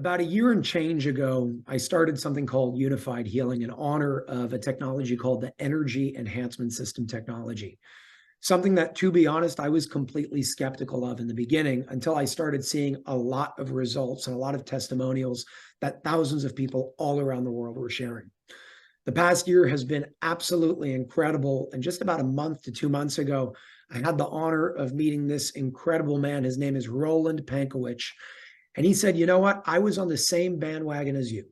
About a year and change ago, I started something called Unified Healing in honor of a technology called the Energy Enhancement System technology. Something that, to be honest, I was completely skeptical of in the beginning until I started seeing a lot of results and a lot of testimonials that thousands of people all around the world were sharing. The past year has been absolutely incredible. And just about a month to 2 months ago, I had the honor of meeting this incredible man. His name is Roland Pankewich. And he said, you know what? I was on the same bandwagon as you.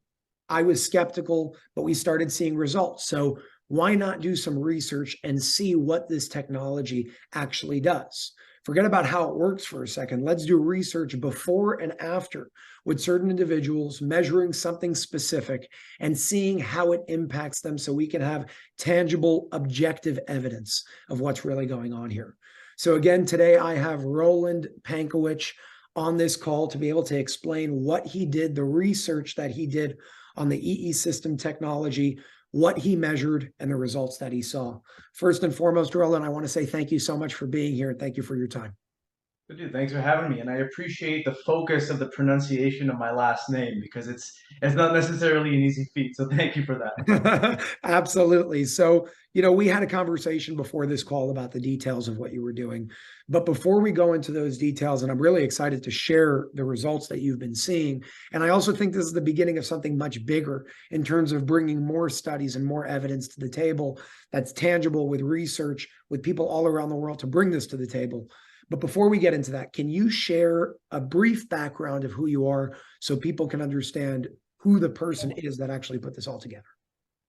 I was skeptical, but we started seeing results. So why not do some research and see what this technology actually does? Forget about how it works for a second. Let's do research before and after with certain individuals, measuring something specific and seeing how it impacts them so we can have tangible, objective evidence of what's really going on here. So again, today I have Roland Pankewich on this call to be able to explain what he did, the research that he did on the EESystem technology, what he measured, and the results that he saw. First and foremost, Roland, I want to say thank you so much for being here and thank you for your time. Good dude, thanks for having me, and I appreciate the focus of the pronunciation of my last name because it's not necessarily an easy feat. So thank you for that. Absolutely. So, we had a conversation before this call about the details of what you were doing. But before we go into those details, and I'm really excited to share the results that you've been seeing. And I also think this is the beginning of something much bigger in terms of bringing more studies and more evidence to the table that's tangible with research, with people all around the world to bring this to the table. But before we get into that, can you share a brief background of who you are so people can understand who the person is that actually put this all together?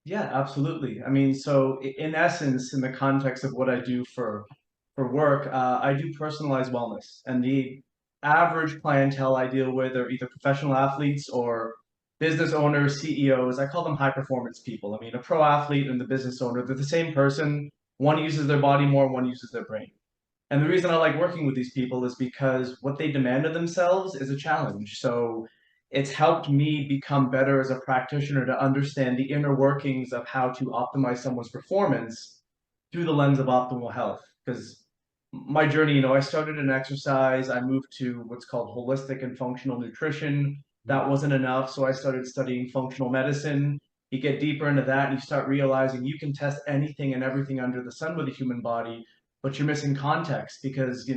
Yeah, absolutely. I mean, so in essence, in the context of what I do for work, I do personalized wellness, and the average clientele I deal with are either professional athletes or business owners, CEOs. I call them high performance people. I mean, a pro athlete and the business owner, they're the same person. One uses their body more, one uses their brain. And the reason I like working with these people is because what they demand of themselves is a challenge. So it's helped me become better as a practitioner to understand the inner workings of how to optimize someone's performance through the lens of optimal health. Because my journey, I started in exercise, I moved to what's called holistic and functional nutrition. That wasn't enough, so I started studying functional medicine. You get deeper into that and you start realizing you can test anything and everything under the sun with a human body, but you're missing context because,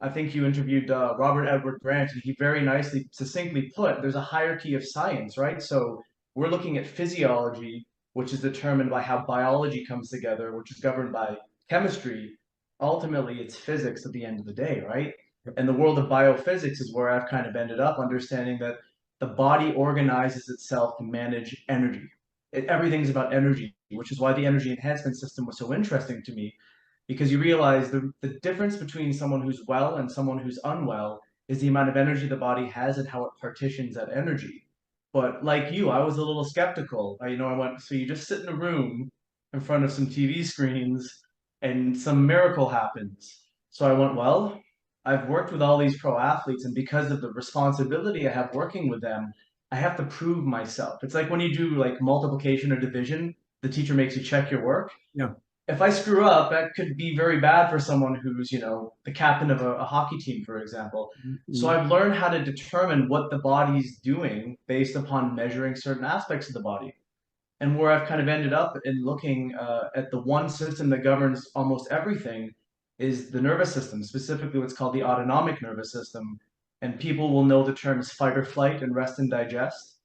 I think you interviewed Robert Edward Grant, and he very nicely, succinctly put, there's a hierarchy of science, right? So we're looking at physiology, which is determined by how biology comes together, which is governed by chemistry. Ultimately, it's physics at the end of the day, right? And the world of biophysics is where I've kind of ended up understanding that the body organizes itself to manage energy. Everything's about energy, which is why the energy enhancement system was so interesting to me because you realize the difference between someone who's well and someone who's unwell is the amount of energy the body has and how it partitions that energy. But like you, I was a little skeptical. I went, so you just sit in a room in front of some TV screens and some miracle happens. So I went, well, I've worked with all these pro athletes, and because of the responsibility I have working with them, I have to prove myself. It's like when you do like multiplication or division, the teacher makes you check your work. Yeah. If I screw up, that could be very bad for someone who's, the captain of a hockey team, for example. So Mhm. I've learned how to determine what the body's doing based upon measuring certain aspects of the body. And where I've kind of ended up in looking at the one system that governs almost everything is the nervous system, specifically what's called the autonomic nervous system. And people will know the terms fight or flight and rest and digest.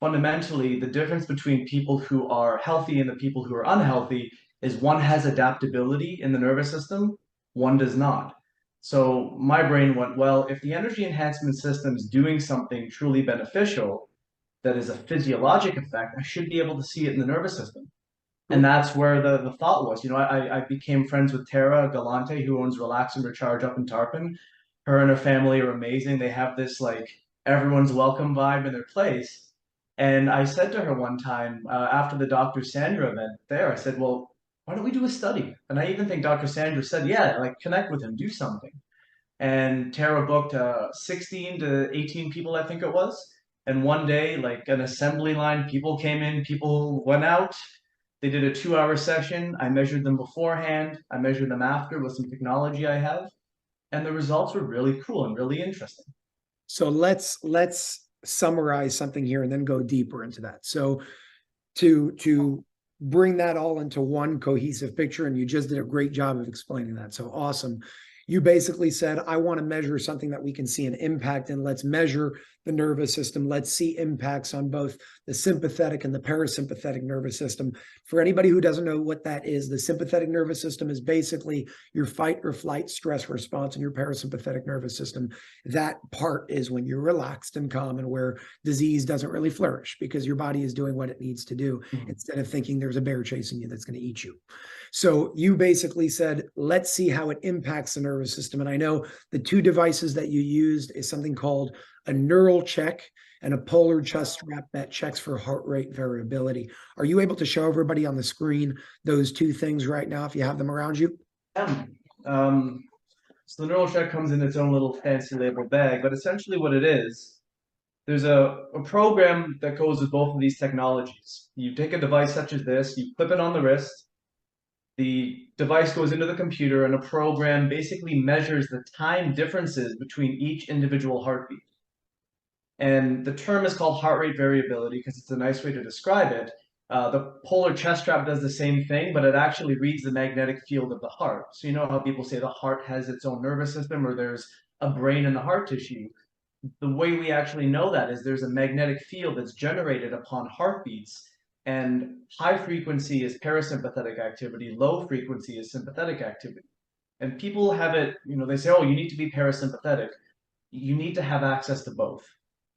Fundamentally, the difference between people who are healthy and the people who are unhealthy is one has adaptability in the nervous system, one does not. So my brain went, well, if the energy enhancement system is doing something truly beneficial that is a physiologic effect, I should be able to see it in the nervous system. And Cool. that's where the thought was. I became friends with Tara Galante, who owns Relax and Recharge up in Tarpon. Her and her family are amazing. They have this like everyone's welcome vibe in their place. And I said to her one time after the Dr. Sandra event there, I said, well, why don't we do a study? And I even think Dr. Sandra said, yeah, like connect with him, do something. And Tara booked 16 to 18 people, I think it was. And one day, like an assembly line, people came in, people went out. They did a 2 hour session. I measured them beforehand. I measured them after with some technology I have. And the results were really cool and really interesting. So let's summarize something here and then go deeper into that. So to bring that all into one cohesive picture, and you just did a great job of explaining that. So awesome. You basically said, I want to measure something that we can see an impact in. Let's measure the nervous system. Let's see impacts on both the sympathetic and the parasympathetic nervous system. For anybody who doesn't know what that is, the sympathetic nervous system is basically your fight or flight stress response, and your parasympathetic nervous system. That part is when you're relaxed and calm, and where disease doesn't really flourish because your body is doing what it needs to do instead of thinking there's a bear chasing you that's going to eat you. So you basically said, let's see how it impacts the nervous system. And I know the two devices that you used is something called a neural check and a polar chest strap that checks for heart rate variability. Are you able to show everybody on the screen those two things right now if you have them around you? Yeah. So the neural check comes in its own little fancy labeled bag, but essentially what it is, there's a program that goes with both of these technologies. You take a device such as this, you clip it on the wrist, the device goes into the computer, and a program basically measures the time differences between each individual heartbeat. And the term is called heart rate variability because it's a nice way to describe it. The polar chest strap does the same thing, but it actually reads the magnetic field of the heart. So you know how people say the heart has its own nervous system, or there's a brain in the heart tissue. The way we actually know that is there's a magnetic field that's generated upon heartbeats, and high frequency is parasympathetic activity, low frequency is sympathetic activity. And people have it, they say, oh, you need to be parasympathetic. You need to have access to both.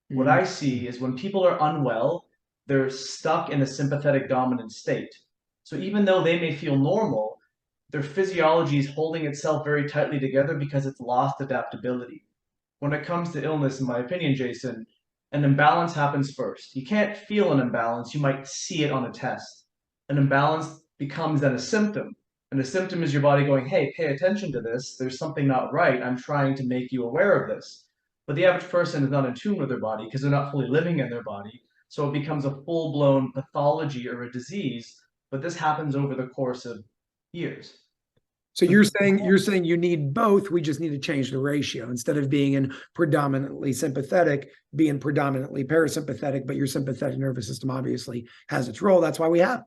What I see is when people are unwell, they're stuck in a sympathetic dominant state. So even though they may feel normal, their physiology is holding itself very tightly together because it's lost adaptability. When it comes to illness, in my opinion, Jason, an imbalance happens first. You can't feel an imbalance, you might see it on a test. An imbalance becomes then a symptom. And a symptom is your body going, hey, pay attention to this. There's something not right. I'm trying to make you aware of this. But the average person is not in tune with their body because they're not fully living in their body. So it becomes a full-blown pathology or a disease. But this happens over the course of years. So you're saying you need both. We just need to change the ratio. Instead of being in predominantly sympathetic, being predominantly parasympathetic, but your sympathetic nervous system obviously has its role. That's why we have.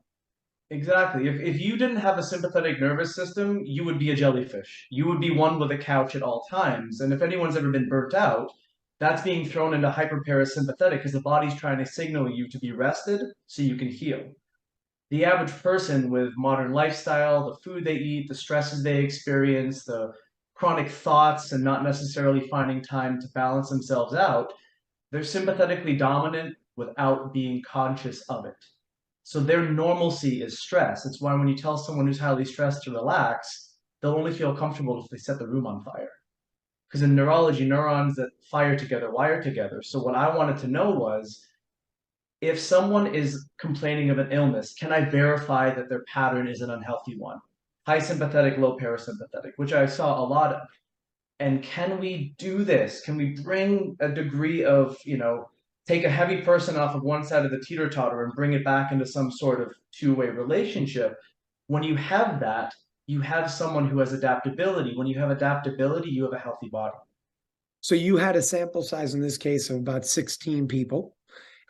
Exactly. If you didn't have a sympathetic nervous system, you would be a jellyfish. You would be one with a couch at all times. And if anyone's ever been burnt out, that's being thrown into hyperparasympathetic because the body's trying to signal you to be rested so you can heal. The average person with modern lifestyle, the food they eat, the stresses they experience, the chronic thoughts, and not necessarily finding time to balance themselves out, they're sympathetically dominant without being conscious of it. So their normalcy is stress. It's why when you tell someone who's highly stressed to relax, they'll only feel comfortable if they set the room on fire. Because in neurology, neurons that fire together wire together. So what I wanted to know was, if someone is complaining of an illness, can I verify that their pattern is an unhealthy one? High sympathetic, low parasympathetic, which I saw a lot of. And can we do this? Can we bring a degree of, take a heavy person off of one side of the teeter-totter and bring it back into some sort of two-way relationship? When you have that, you have someone who has adaptability. When you have adaptability, you have a healthy body. So you had a sample size in this case of about 16 people.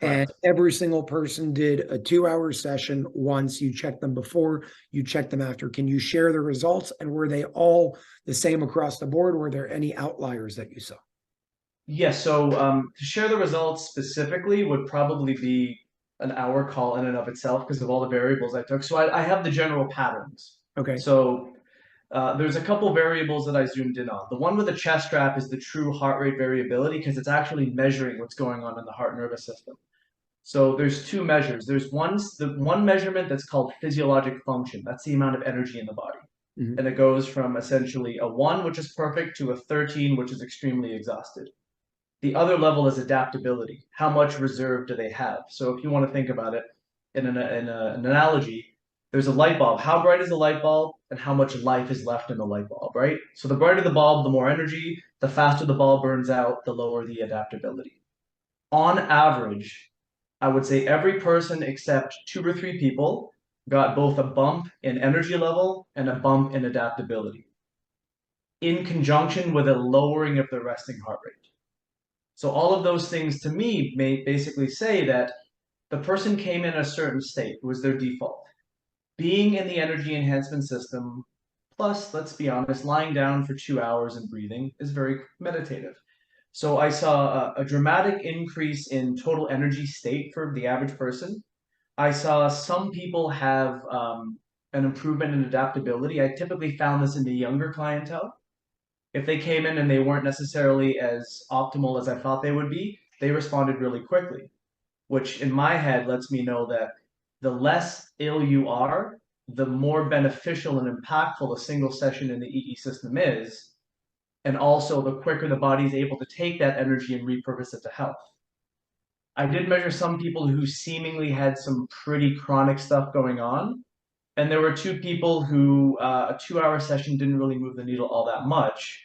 Correct. And every single person did a 2-hour session once. You checked them before, you checked them after. Can you share the results? And were they all the same across the board? Were there any outliers that you saw? Yes, so to share the results specifically would probably be an hour call in and of itself because of all the variables I took. So I have the general patterns. Okay. So there's a couple variables that I zoomed in on. The one with the chest strap is the true heart rate variability because it's actually measuring what's going on in the heart nervous system. So there's two measures. There's the one measurement that's called physiologic function. That's the amount of energy in the body. Mm-hmm. And it goes from essentially a 1, which is perfect, to a 13, which is extremely exhausted. The other level is adaptability. How much reserve do they have? So if you want to think about it in an analogy, there's a light bulb. How bright is the light bulb and how much life is left in the light bulb, right? So the brighter the bulb, the more energy, the faster the bulb burns out, the lower the adaptability. On average, I would say every person except 2 or 3 people got both a bump in energy level and a bump in adaptability in conjunction with a lowering of the resting heart rate. So all of those things to me may basically say that the person came in a certain state, was their default. Being in the energy enhancement system, plus, let's be honest, lying down for 2 hours and breathing is very meditative. So I saw a dramatic increase in total energy state for the average person. I saw some people have an improvement in adaptability. I typically found this in the younger clientele. If they came in and they weren't necessarily as optimal as I thought they would be, they responded really quickly, which in my head lets me know that the less ill you are, the more beneficial and impactful a single session in the EE system is. And also, the quicker the body is able to take that energy and repurpose it to health. I did measure some people who seemingly had some pretty chronic stuff going on. And there were two people who a 2 hour session didn't really move the needle all that much.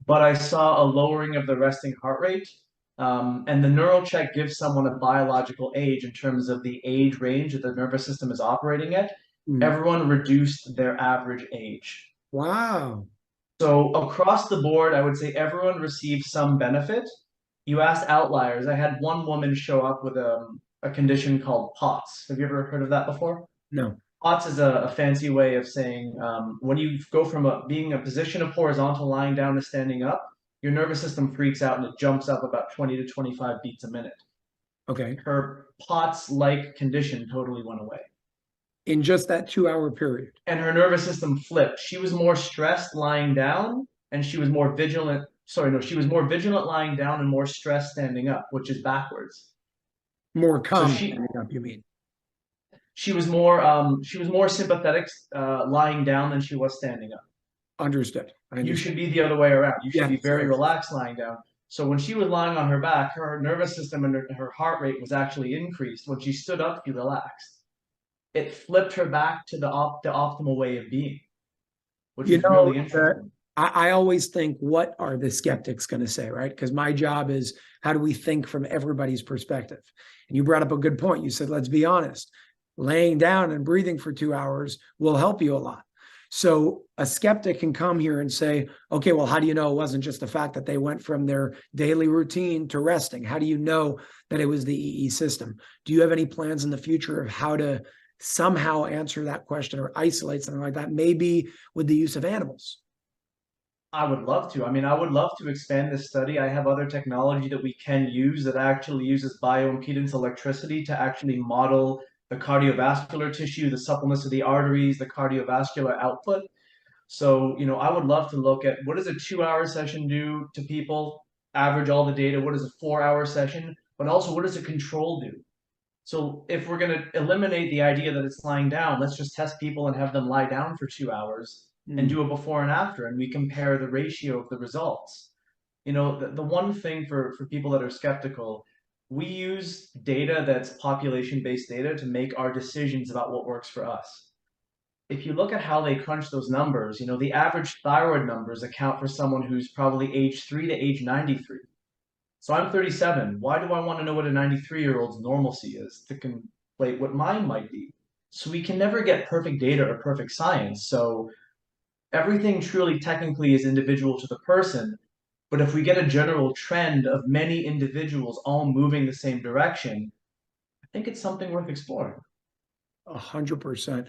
But I saw a lowering of the resting heart rate. And the neural check gives someone a biological age in terms of the age range that the nervous system is operating at. Mm. Everyone reduced their average age. Wow. So across the board, I would say everyone received some benefit. You asked outliers. I had one woman show up with a condition called POTS. Have you ever heard of that before? No. POTS is a fancy way of saying when you go from being a position of horizontal lying down to standing up, your nervous system freaks out and it jumps up about 20 to 25 beats a minute. Okay. Her POTS-like condition totally went away. In just that 2 hour period. And her nervous system flipped. She was more stressed lying down, and she was more vigilant. Sorry, no, she was more vigilant lying down and more stressed standing up, which is backwards. More So calm standing up, you mean? she was more sympathetic lying down than she was standing up. Understood. I You should understand. be the other way around. You should Yeah. be very Sorry. relaxed lying down. So when she was lying on her back, her nervous system and her heart rate was actually increased. When she stood up, she relaxed. It flipped her back to the optimal way of being, which You is know, really interesting. I always think, what are the skeptics going to say, right? Because my job is, how do we think from everybody's perspective? And you brought up a good point. You said, let's be honest, laying down and breathing for 2 hours will help you a lot. So a skeptic can come here and say, okay, well, how do you know it wasn't just the fact that they went from their daily routine to resting? How do you know that it was the EE system? Do you have any plans in the future of how to somehow answer that question or isolate something like that, maybe with the use of animals? I would love to. I mean, I would love to expand this study. I have other technology that we can use that actually uses bioimpedance electricity to actually model the cardiovascular tissue, the suppleness of the arteries, the cardiovascular output. So, I would love to look at what does a 2 hour session do to people, average all the data, what does a 4 hour session, but also what does a control do? So if we're going to eliminate the idea that it's lying down, let's just test people and have them lie down for 2 hours and Mm. do a before and after, and we compare the ratio of the results. The one thing for people that are skeptical, we use data that's population-based data to make our decisions about what works for us. If you look at how they crunch those numbers, the average thyroid numbers account for someone who's probably age 3 to age 93. So I'm 37. Why do I want to know what a 93-year-old's normalcy is to conflate what mine might be? So we can never get perfect data or perfect science. So everything truly technically is individual to the person. But if we get a general trend of many individuals all moving the same direction, I think it's something worth exploring. 100%.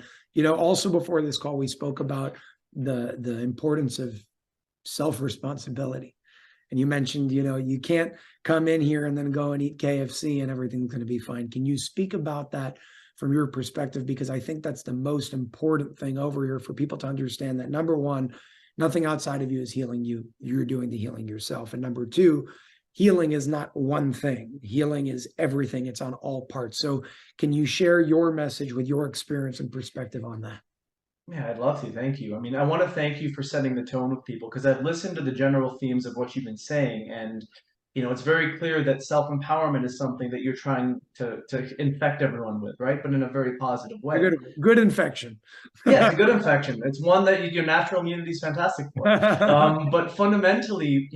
Also before this call, we spoke about the importance of self-responsibility. And you mentioned, you can't come in here and then go and eat KFC and everything's going to be fine. Can you speak about that from your perspective? Because I think that's the most important thing over here for people to understand, that number one, nothing outside of you is healing you. You're doing the healing yourself. And number two, healing is not one thing. Healing is everything. It's on all parts. So can you share your message with your experience and perspective on that? Yeah, I'd love to. Thank you. I mean, I want to thank you for setting the tone with people because I've listened to the general themes of what you've been saying, and it's very clear that self-empowerment is something that you're trying to infect everyone with, right? But in a very positive A way. good infection. Yeah, it's a good infection. It's one that your natural immunity is fantastic for. But fundamentally,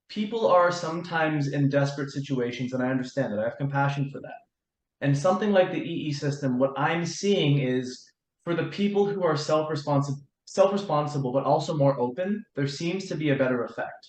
people are sometimes in desperate situations, and I understand that. I have compassion for that. And something like the EE system, what I'm seeing is for the people who are self-responsible, but also more open, there seems to be a better effect.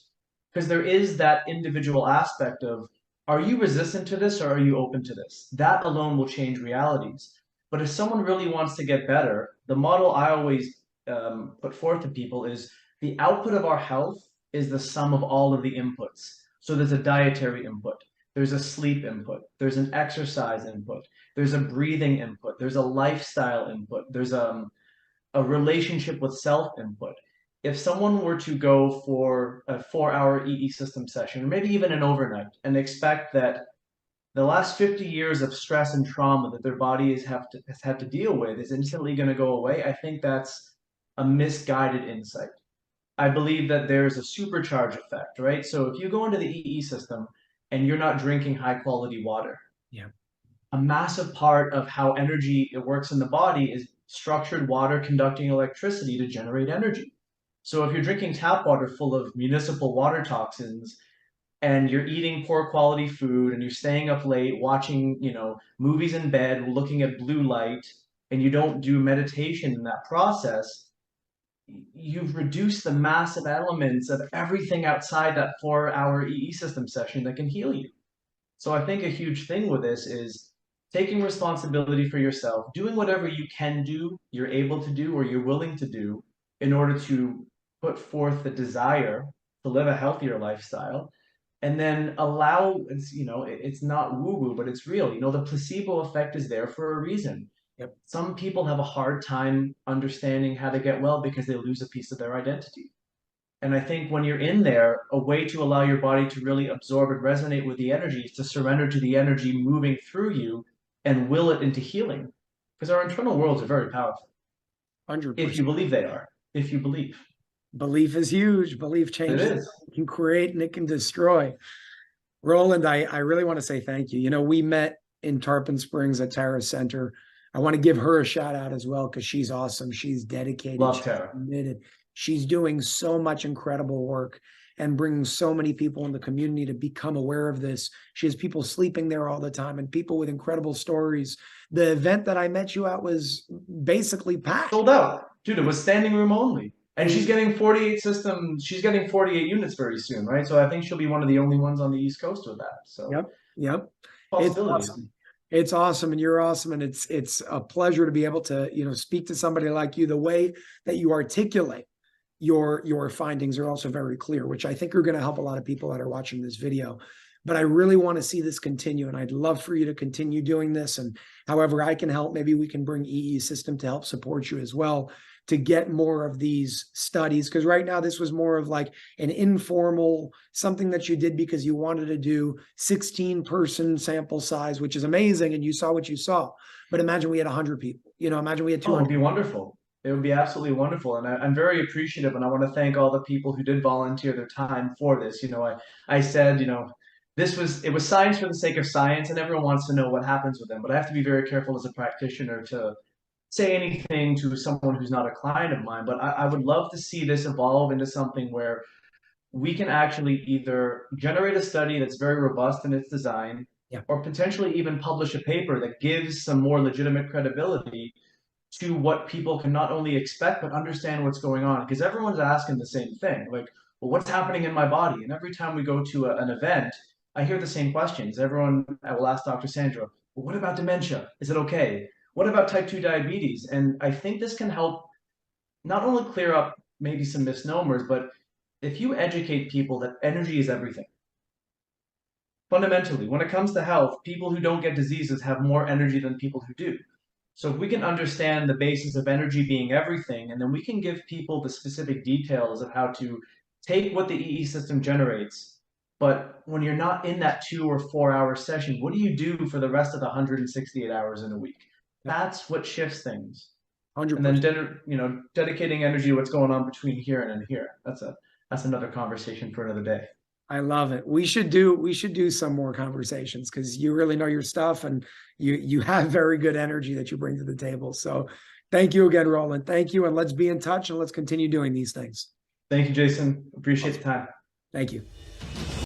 because there is that individual aspect of, are you resistant to this or are you open to this? That alone will change realities. But if someone really wants to get better, the model I always put forth to people is the output of our health is the sum of all of the inputs. So there's a dietary input, there's a sleep input, there's an exercise input, there's a breathing input, there's a lifestyle input, there's a relationship with self input. If someone were to go for a 4 hour EE system session, or maybe even an overnight, and expect that the last 50 years of stress and trauma that their body has had to deal with is instantly going to go away, I think that's a misguided insight. I believe that there's a supercharge effect, right? So if you go into the EE system and you're not drinking high quality water, Yeah. a massive part of how energy it works in the body is structured water conducting electricity to generate energy. So if you're drinking tap water full of municipal water toxins and you're eating poor quality food and you're staying up late watching, movies in bed, looking at blue light, and you don't do meditation in that process, you've reduced the massive elements of everything outside that 4 hour EE system session that can heal you. So I think a huge thing with this is taking responsibility for yourself, doing whatever you can do, you're able to do, or you're willing to do in order to put forth the desire to live a healthier lifestyle. And then allow, it's not woo woo, but it's real. The placebo effect is there for a reason. Yep. Some people have a hard time understanding how to get well because they lose a piece of their identity. And I think when you're in there, a way to allow your body to really absorb and resonate with the energy is to surrender to the energy moving through you and will it into healing. Because our internal worlds are very powerful. 100%. If you believe they are. If you believe. Belief is huge. Belief It changes. is. It can create and it can destroy. Roland, I really want to say thank you. We met in Tarpon Springs at Tara Center. I want to give her a shout out as well because she's awesome. She's dedicated. Love she's Tara. committed. She's doing so much incredible work and bringing so many people in the community to become aware of this. She has people sleeping there all the time and people with incredible stories. The event that I met you at was basically packed. Sold out. Dude, it was standing room only. And she's getting 48 systems. She's getting 48 units very soon, right? So I think she'll be one of the only ones on the East Coast with that. So Yep. It's possibilities. awesome. It's awesome, and you're awesome, and it's a pleasure to be able to speak to somebody like you. The way that you articulate your findings are also very clear, which I think are going to help a lot of people that are watching this video. But I really want to see this continue, and I'd love for you to continue doing this. And however I can help, maybe we can bring EESystem to help support you as well, to get more of these studies. Because right now this was more of like an informal, something that you did because you wanted to do 16-person sample size, which is amazing. And you saw what you saw. But imagine we had 100 people, imagine we had 200. Oh, it would be wonderful. It would be absolutely wonderful. And I'm very appreciative. And I want to thank all the people who did volunteer their time for this. I said, it was science for the sake of science, and everyone wants to know what happens with them. But I have to be very careful as a practitioner to say anything to someone who's not a client of mine. But I would love to see this evolve into something where we can actually either generate a study that's very robust in its design, or potentially even publish a paper that gives some more legitimate credibility to what people can not only expect, but understand what's going on. Because everyone's asking the same thing, like, well, what's happening in my body? And every time we go to an event, I hear the same questions. I will ask Dr. Sandra, well, what about dementia? Is it okay? What about type 2 diabetes? And I think this can help not only clear up maybe some misnomers, but if you educate people that energy is everything. Fundamentally, when it comes to health, people who don't get diseases have more energy than people who do. So if we can understand the basis of energy being everything, and then we can give people the specific details of how to take what the EE system generates, but when you're not in that 2 or 4 hour session, what do you do for the rest of the 168 hours in a week? That's what shifts things. 100%. And then dedicating energy to what's going on between here and in here. That's another conversation for another day. I love it. We should do some more conversations because you really know your stuff and you have very good energy that you bring to the table. So thank you again, Roland. Thank you. And let's be in touch and let's continue doing these things. Thank you, Jason. Appreciate the time. Thank you.